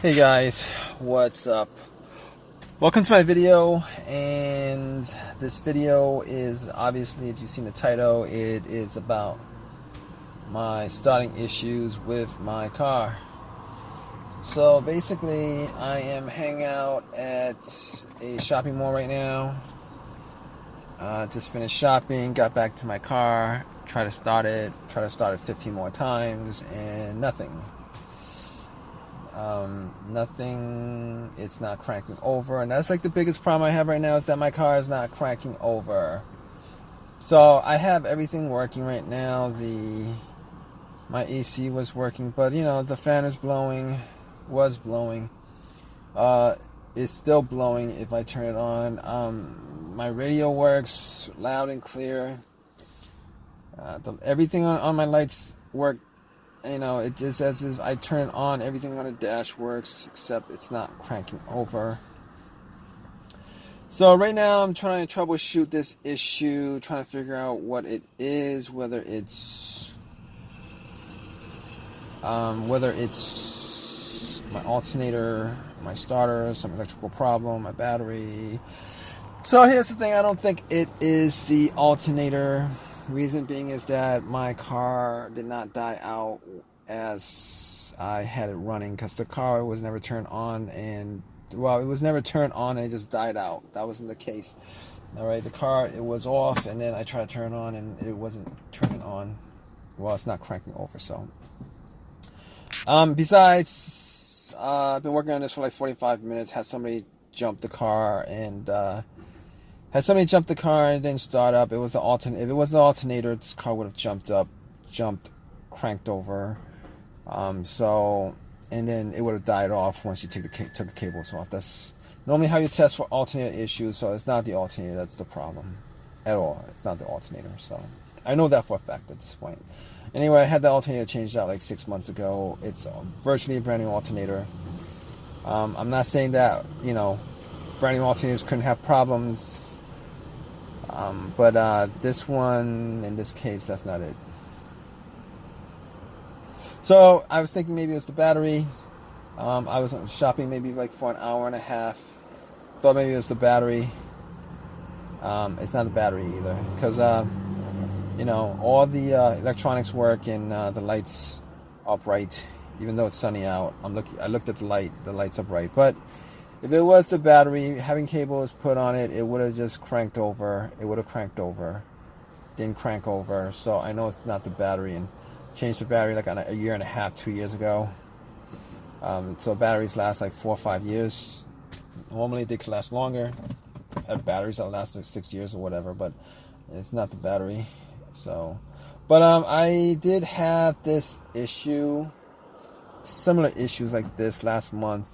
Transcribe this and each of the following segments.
Hey guys, what's up? Welcome to my video, and this video is obviously, if you've seen the title, it is about my starting issues with my car. So basically, I am hanging out at a shopping mall right now. Just finished shopping, got back to my car, tried to start it 15 more times, and nothing. Nothing, it's not cranking over, and that's like the biggest problem I have right now, is that my car is not cranking over. So I have everything working right now. My AC was working, but the fan was blowing. It's still blowing if I turn it on. My radio works loud and clear. Everything on my lights work. It just, as if I turn it on, everything on the dash works, except it's not cranking over. So right now I'm trying to troubleshoot this issue, trying to figure out what it is, whether it's my alternator, my starter, some electrical problem, my battery. So here's the thing, I don't think it is the alternator. Reason being is that my car did not die out as I had it running, because the car was never turned on, and it was never turned on and it just died out. That wasn't the case. Alright, the car, it was off, and then I tried to turn it on and it wasn't turning on. Well, it's not cranking over. So besides, I've been working on this for like 45 minutes. Had somebody jump the car and it didn't start up. It was the alternator. If it was the alternator, this car would have jumped, cranked over. And then it would have died off once you took the cables off. That's normally how you test for alternator issues. So it's not the alternator that's the problem at all. It's not the alternator. So I know that for a fact at this point. Anyway, I had the alternator changed out like 6 months ago. It's virtually a brand new alternator. I'm not saying that brand new alternators couldn't have problems. But this one, in this case, that's not it. So I was thinking maybe it was the battery. I was shopping maybe like for an hour and a half. Thought maybe it was the battery. It's not the battery either, because all the electronics work and the lights are bright, even though it's sunny out. I looked at the light. The light's are bright, but if it was the battery, having cables put on it, it would have just cranked over. It would have cranked over. Didn't crank over. So I know it's not the battery, and changed the battery like a year and a half, 2 years ago. So batteries last like 4 or 5 years. Normally they could last longer. I have batteries that last like 6 years or whatever, but it's not the battery. So, but I did have this issue, similar issues like this last month.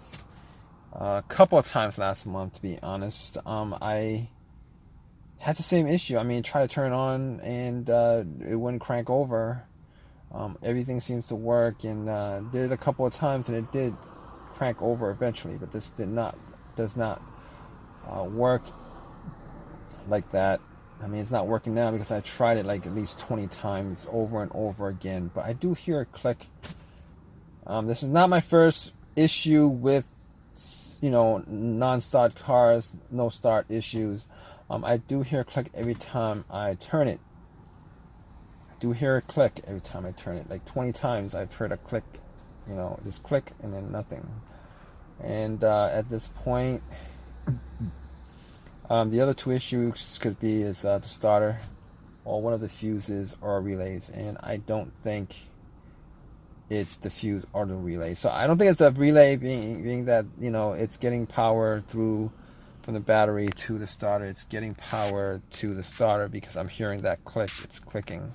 A couple of times last month, to be honest. I had the same issue. Try to turn it on and it wouldn't crank over. Everything seems to work, and did it a couple of times, and it did crank over eventually. But this does not work like that. It's not working now because I tried it like at least 20 times over and over again. But I do hear a click. This is not my first issue with non-start cars, no start issues. I do hear a click every time I turn it. I do hear a click every time I turn it. Like 20 times I've heard a click, just click and then nothing. And at this point, the other two issues could be is the starter, or one of the fuses or relays, and I don't think it's the fuse or the relay. So I don't think it's the relay being that it's getting power through from the battery to the starter. It's getting power to the starter because I'm hearing that click. It's clicking.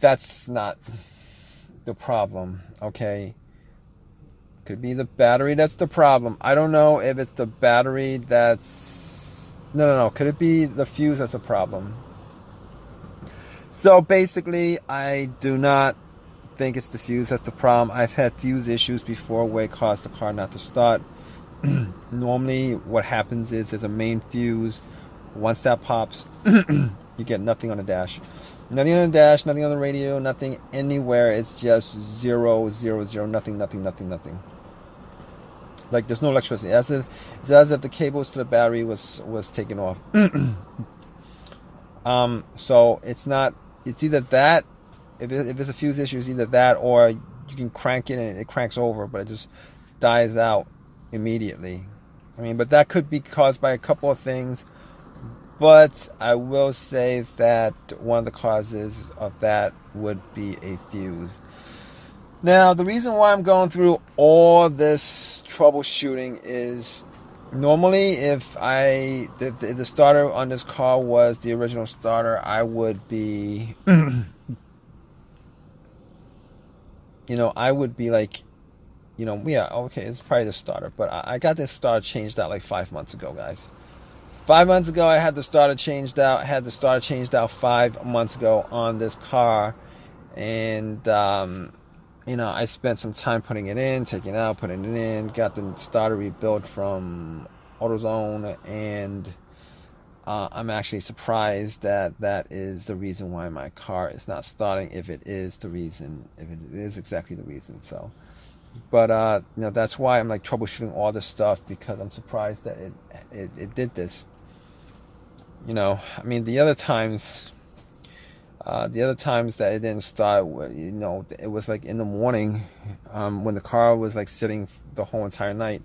That's not the problem. Okay, could be the battery that's the problem. I don't know if it's the battery that's no. Could it be the fuse that's the problem? So basically, I do not think it's the fuse that's the problem. I've had fuse issues before where it caused the car not to start. Normally what happens is there's a main fuse. Once that pops, you get nothing on the dash. Nothing on the dash, nothing on the radio, nothing anywhere. It's just 0, 0, 0, nothing, nothing, nothing, nothing. Like there's no electricity. It's as if the cables to the battery was taken off. So it's not. It's either that. If it's a fuse issue, it's either that, or you can crank it and it cranks over, but it just dies out immediately. I mean, but that could be caused by a couple of things. But I will say that one of the causes of that would be a fuse. Now, the reason why I'm going through all this troubleshooting is normally if the starter on this car was the original starter, I would be, I would be like, yeah, okay, it's probably the starter. But I got this starter changed out like 5 months ago, guys. 5 months ago, I had the starter changed out. 5 months ago on this car. And, I spent some time putting it in, taking it out, putting it in. Got the starter rebuilt from AutoZone. And I'm actually surprised that is the reason why my car is not starting. If it is exactly the reason. So, but, that's why I'm like troubleshooting all this stuff, because I'm surprised that it did this. I mean, the other times that it didn't start, it was like in the morning, when the car was like sitting the whole entire night,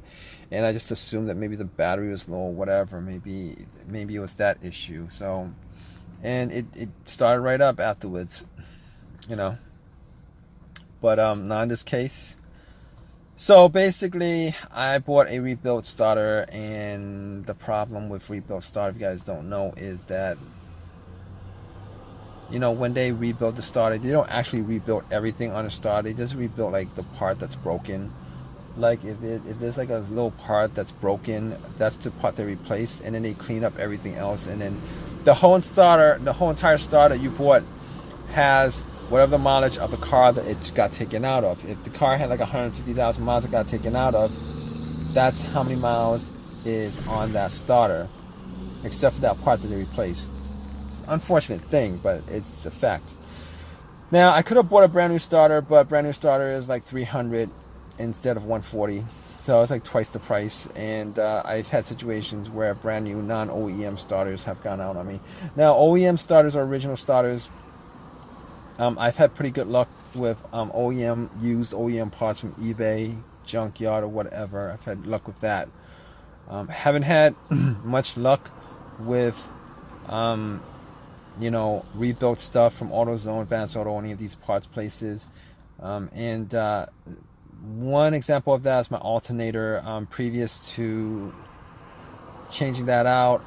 and I just assumed that maybe the battery was low or whatever. Maybe it was that issue. So, and it started right up afterwards, but not in this case. So basically, I bought a rebuilt starter, and the problem with rebuilt starter, if you guys don't know, is that, when they rebuild the starter, they don't actually rebuild everything on the starter. They just rebuild like the part that's broken. Like if there's like a little part that's broken, that's the part they replaced, and then they clean up everything else, and then the whole entire starter you bought has whatever the mileage of the car that it got taken out of. If the car had like 150,000 miles it got taken out of, that's how many miles is on that starter, except for that part that they replaced. It's an unfortunate thing, but it's a fact. Now, I could have bought a brand new starter, but brand new starter is like $300 instead of $140. So it's like twice the price. And I've had situations where brand new non-OEM starters have gone out on me. Now, OEM starters are original starters. I've had pretty good luck with used OEM parts from eBay, junkyard, or whatever. I've had luck with that. Haven't had much luck with, rebuilt stuff from AutoZone, Advanced Auto, any of these parts places. And one example of that is my alternator. Previous to changing that out,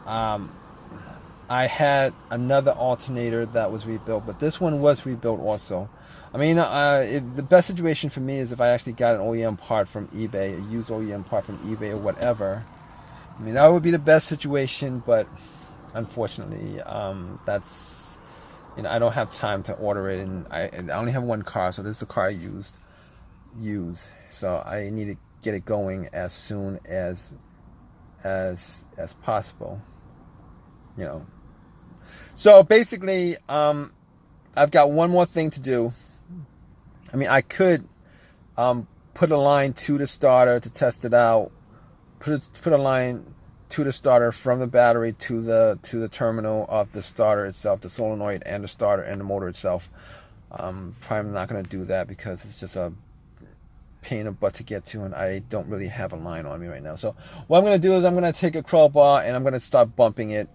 I had another alternator that was rebuilt, but this one was rebuilt also. I mean, the best situation for me is if I actually got an OEM part from eBay, a used OEM part from eBay or whatever. I mean, that would be the best situation, but unfortunately, that's, I don't have time to order it, and I only have one car, so this is the car I use. So I need to get it going as soon as possible. So basically, I've got one more thing to do. I mean, I could put a line to the starter to test it out. Put a line to the starter from the battery to the terminal of the starter itself, the solenoid and the starter and the motor itself. Probably not going to do that because it's just a pain in the butt to get to, and I don't really have a line on me right now. So what I'm going to do is I'm going to take a crowbar and I'm going to start bumping it.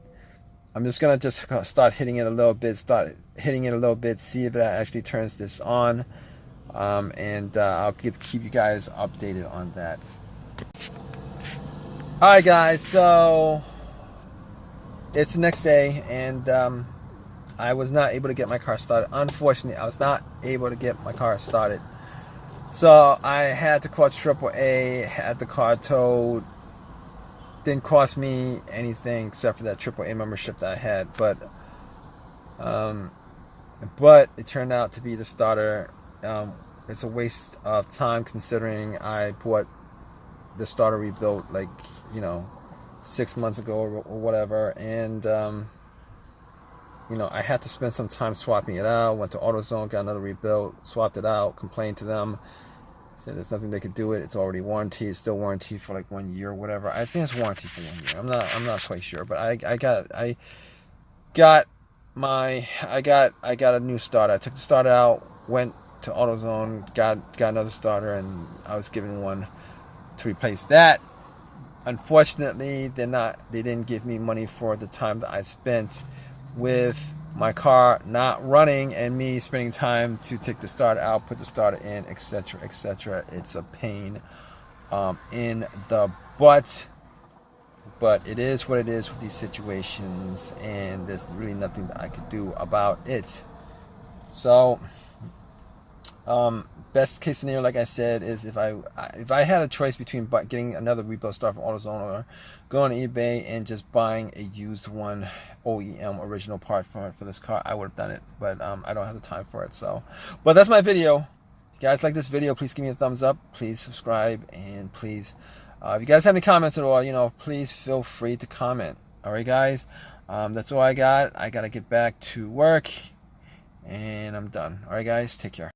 I'm just going to start hitting it a little bit, see if that actually turns this on. And I'll keep you guys updated on that. Alright guys, so it's the next day, and I was not able to get my car started. Unfortunately, I was not able to get my car started. So I had to call AAA, had the car towed. Didn't cost me anything except for that AAA membership that I had, but it turned out to be the starter. It's a waste of time considering I bought the starter rebuilt 6 months ago or whatever, and I had to spend some time swapping it out. Went to AutoZone, got another rebuilt, swapped it out, complained to them. Said there's nothing they could do it. It's already warranted. It's still warranted for like 1 year or whatever. I think it's warranted for 1 year. I'm not quite sure, but I got a new starter. I took the starter out, went to AutoZone, got another starter, and I was given one to replace that. Unfortunately, they didn't give me money for the time that I spent with my car not running and me spending time to take the starter out, put the starter in, etc., etc. It's a pain in the butt, but it is what it is with these situations, and there's really nothing that I could do about it. So best case scenario, like I said, is if I had a choice between getting another rebuild start from AutoZone or going to eBay and just buying a used one, OEM original part for this car, I would have done it, but I don't have the time for it. So, but that's my video. If you guys like this video, please give me a thumbs up, please subscribe, and please if you guys have any comments at all, please feel free to comment. All right, guys, that's all I got. I gotta get back to work, and I'm done. All right, guys, take care.